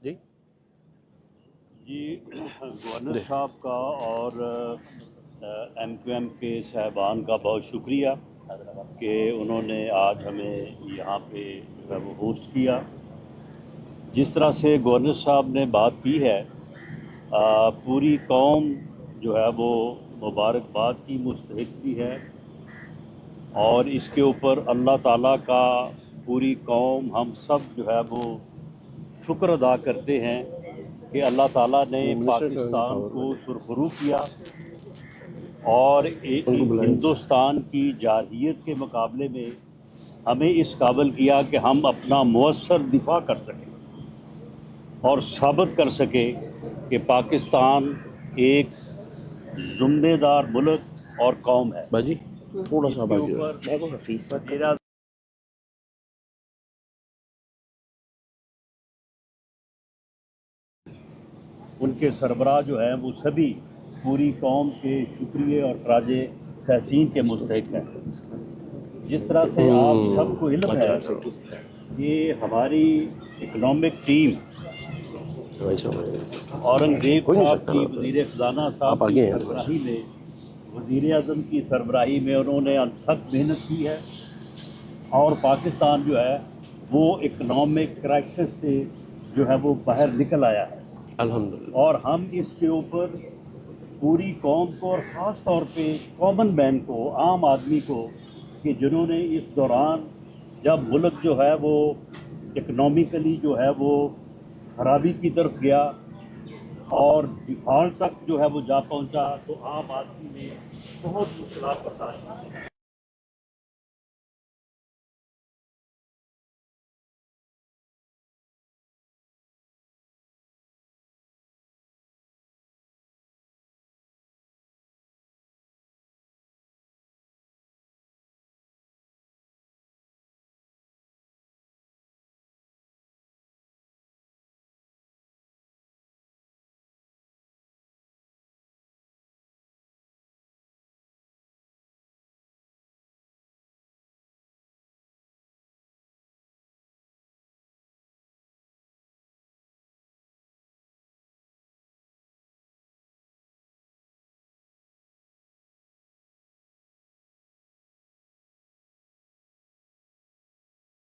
جی governor صاحب کا اور ایم کیو ایم کے صاحبان کا بہت شکریہ کہ انہوں نے آج ہمیں یہاں پہ جو ہے وہ ہوسٹ کیا. جس طرح سے گورنر صاحب نے بات کی ہے، پوری قوم جو ہے وہ مبارکباد کی مستحق بھی ہے، اور اس کے اوپر اللہ تعالیٰ کا پوری قوم ہم سب جو ہے وہ شکر ادا کرتے ہیں کہ اللہ تعالیٰ نے پاکستان کو سرخرو کیا اور ہندوستان کی جارحیت کے مقابلے میں ہمیں اس قابل کیا کہ ہم اپنا مؤثر دفاع کر سکیں اور ثابت کر سکیں کہ پاکستان ایک ذمہ دار ملک اور قوم ہے. باجی تھوڑا اس سا کے باقی اوپر وزیر اعظم ان کے سربراہ جو ہیں وہ سبھی پوری قوم کے شکریہ اور خراج تحسین کے مستحق ہیں. جس طرح سے آپ سب کو علم ہے کہ ہماری اکنامک ٹیم اورنگزیب صاحب کی وزیر خزانہ صاحب کی سربراہی میں، وزیر اعظم کی سربراہی میں انہوں نے انتھک محنت کی ہے اور پاکستان جو ہے وہ اکنامک کرائسس سے جو ہے وہ باہر نکل آیا ہے الحمدللہ. اور ہم اس کے اوپر پوری قوم کو اور خاص طور پہ کامن مین کو، عام آدمی کو، کہ جنہوں نے اس دوران جب ملک جو ہے وہ اکنامیکلی جو ہے وہ خرابی کی طرف گیا اور ڈیفالٹ تک جو ہے وہ جا پہنچا، تو عام آدمی نے بہت مشکلات برداشت کی.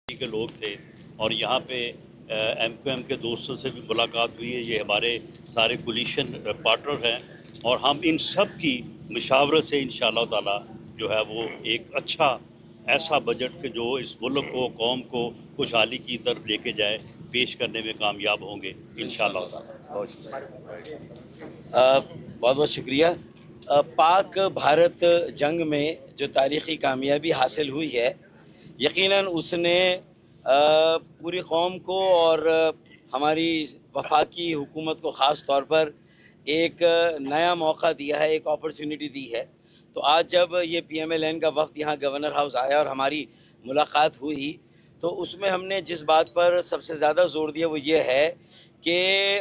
کے لوگ تھے اور یہاں پہ ایم کیو ایم کے دوستوں سے بھی ملاقات ہوئی ہے. یہ ہمارے سارے کولیشن پارٹنر ہیں اور ہم ان سب کی مشاورت سے انشاءاللہ تعالی جو ہے وہ ایک اچھا ایسا بجٹ کہ جو اس ملک کو، قوم کو خوشحالی کی طرف لے کے جائے، پیش کرنے میں کامیاب ہوں گے انشاءاللہ تعالی. بہت شکریہ. بہت بہت شکریہ. پاک بھارت جنگ میں جو تاریخی کامیابی حاصل ہوئی ہے، یقیناً اس نے پوری قوم کو اور ہماری وفاقی حکومت کو خاص طور پر ایک نیا موقع دیا ہے، ایک اپرچونٹی دی ہے. تو آج جب یہ پی ایم ایل این کا وقت یہاں گورنر ہاؤس آیا اور ہماری ملاقات ہوئی، تو اس میں ہم نے جس بات پر سب سے زیادہ زور دیا وہ یہ ہے کہ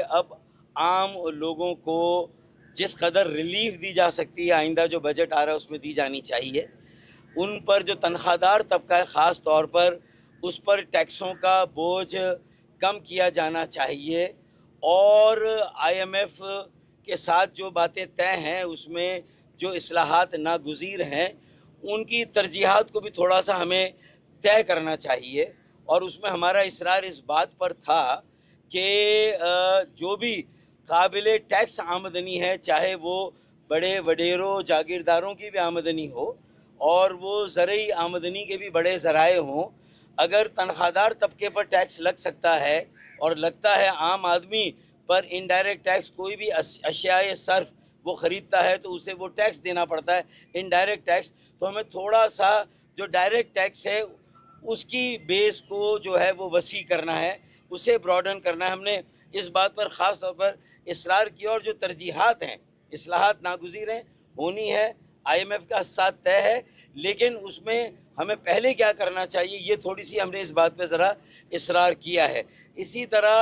اب عام لوگوں کو جس قدر ریلیف دی جا سکتی ہے آئندہ جو بجٹ آ رہا ہے اس میں دی جانی چاہیے. ان پر جو تنخواہ دار طبقہ ہے خاص طور پر اس پر ٹیکسوں کا بوجھ کم کیا جانا چاہیے، اور آئی ایم ایف کے ساتھ جو باتیں طے ہیں اس میں جو اصلاحات ناگزیر ہیں ان کی ترجیحات کو بھی تھوڑا سا ہمیں طے کرنا چاہیے. اور اس میں ہمارا اصرار اس بات پر تھا کہ جو بھی قابل ٹیکس آمدنی ہے، چاہے وہ بڑے وڈیروں جاگیرداروں کی بھی آمدنی ہو اور وہ زرعی آمدنی کے بھی بڑے ذرائع ہوں، اگر تنخواہ دار طبقے پر ٹیکس لگ سکتا ہے اور لگتا ہے عام آدمی پر انڈائریکٹ ٹیکس، کوئی بھی اشیاء صرف وہ خریدتا ہے تو اسے وہ ٹیکس دینا پڑتا ہے انڈائریکٹ ٹیکس، تو ہمیں تھوڑا سا جو ڈائریکٹ ٹیکس ہے اس کی بیس کو جو ہے وہ وسیع کرنا ہے، اسے براڈن کرنا ہے. ہم نے اس بات پر خاص طور پر اصرار کیا اور جو ترجیحات ہیں، اصلاحات ناگزیر ہیں، ہونی ہے، آئی ایم ایف کا ساتھ طے ہے، لیکن اس میں ہمیں پہلے کیا کرنا چاہیے یہ تھوڑی سی ہم نے اس بات پہ ذرا اصرار کیا ہے. اسی طرح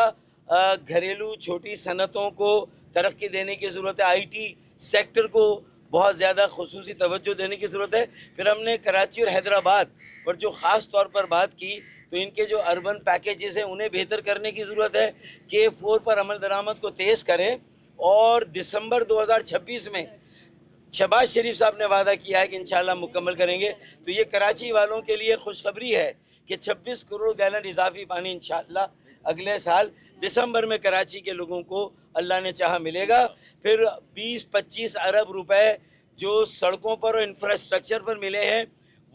گھریلو چھوٹی صنعتوں کو ترقی دینے کی ضرورت ہے، آئی ٹی سیکٹر کو بہت زیادہ خصوصی توجہ دینے کی ضرورت ہے. پھر ہم نے کراچی اور حیدرآباد پر جو خاص طور پر بات کی تو ان کے جو اربن پیکیجز ہیں انہیں بہتر کرنے کی ضرورت ہے. K4 پر عمل درآمد کو تیز کریں اور دسمبر 2026 میں شہباز شریف صاحب نے وعدہ کیا ہے کہ انشاءاللہ مکمل کریں گے. تو یہ کراچی والوں کے لیے خوشخبری ہے کہ 26 کروڑ گیلن اضافی پانی انشاءاللہ اگلے سال دسمبر میں کراچی کے لوگوں کو اللہ نے چاہا ملے گا. پھر 20-25 ارب روپے جو سڑکوں پر اور انفراسٹرکچر پر ملے ہیں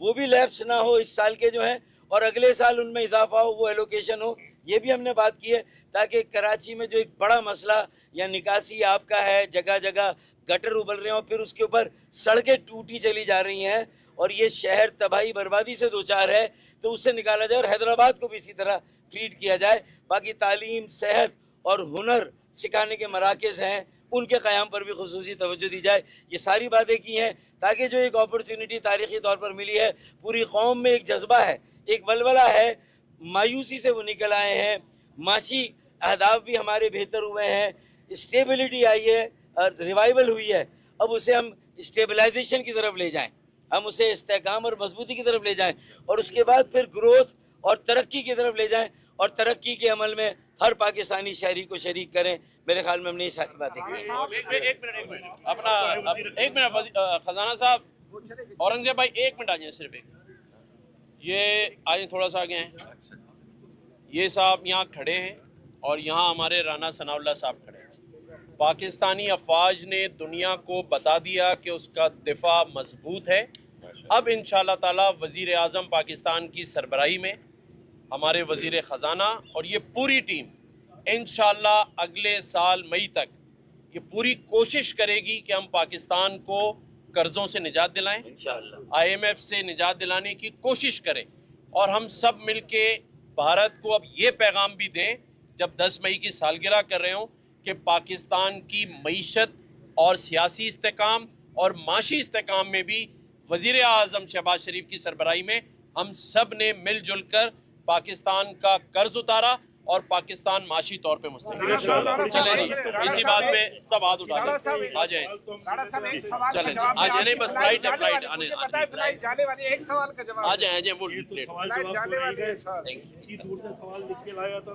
وہ بھی لیپس نہ ہو اس سال کے جو ہیں, اور اگلے سال ان میں اضافہ ہو, وہ ایلوکیشن ہو. یہ بھی ہم نے بات کی ہے تاکہ کراچی میں جو ایک بڑا مسئلہ یا نکاسی آپ کا ہے, جگہ جگہ گٹر ابل رہے ہیں اور پھر اس کے اوپر سڑکیں ٹوٹی چلی جا رہی ہیں اور یہ شہر تباہی بربادی سے دوچار ہے, تو اس سے نکالا جائے. اور حیدرآباد کو بھی اسی طرح ٹریٹ کیا جائے. باقی تعلیم, صحت اور ہنر سکھانے کے مراکز ہیں ان کے قیام پر بھی خصوصی توجہ دی جائے. یہ ساری باتیں کی ہیں تاکہ جو ایک اپرچونٹی تاریخی طور پر ملی ہے, پوری قوم میں ایک جذبہ ہے, ایک ولولہ ہے, مایوسی سے وہ نکل آئے ہیں, معاشی اہداف بھی ہمارے بہتر ہوئے ہیں, اسٹیبلٹی آئی ہے, ریوائول ہوئی ہے. اب اسے ہم اسٹیبلائزیشن کی طرف لے جائیں, ہم اسے استحکام اور مضبوطی کی طرف لے جائیں, اور اس کے بعد پھر گروتھ اور ترقی کی طرف لے جائیں, اور ترقی کے عمل میں ہر پاکستانی شہری کو شریک کریں. میرے خیال میں ہم نے یہ ساری باتیں کی. ایک منٹ خزانہ صاحب, اورنگزیب بھائی ایک منٹ آ جائیں, صرف ایک. یہ آج تھوڑا سا آگے ہیں, یہ صاحب یہاں کھڑے ہیں اور یہاں ہمارے رانا ثناء اللہ صاحب کھڑے ہیں. پاکستانی افواج نے دنیا کو بتا دیا کہ اس کا دفاع مضبوط ہے. اب انشاءاللہ تعالی وزیر اعظم پاکستان کی سربراہی میں ہمارے وزیر خزانہ اور یہ پوری ٹیم انشاءاللہ اگلے سال مئی تک یہ پوری کوشش کرے گی کہ ہم پاکستان کو قرضوں سے نجات دلائیں, انشاءاللہ IMF سے نجات دلانے کی کوشش کریں, اور ہم سب مل کے بھارت کو اب یہ پیغام بھی دیں جب 10 مئی کی سالگرہ کر رہے ہوں کہ پاکستان کی معیشت اور سیاسی استحکام اور معاشی استحکام میں بھی وزیر اعظم شہباز شریف کی سربراہی میں ہم سب نے مل جل کر پاکستان کا قرض اتارا اور پاکستان معاشی طور پہ مستقبل. چلیں جی, اسی بات پہ سب ہاتھ اٹھا لیں, آ جائیں. چلیں آ جائیں, بس فلائٹ ہے, فلائٹ آنے ایک سوال کا جواب آ جائیں, وہ فلائٹ جانے والی ہے. Thank you. دور سے سوال لکھ کے لایا تھا.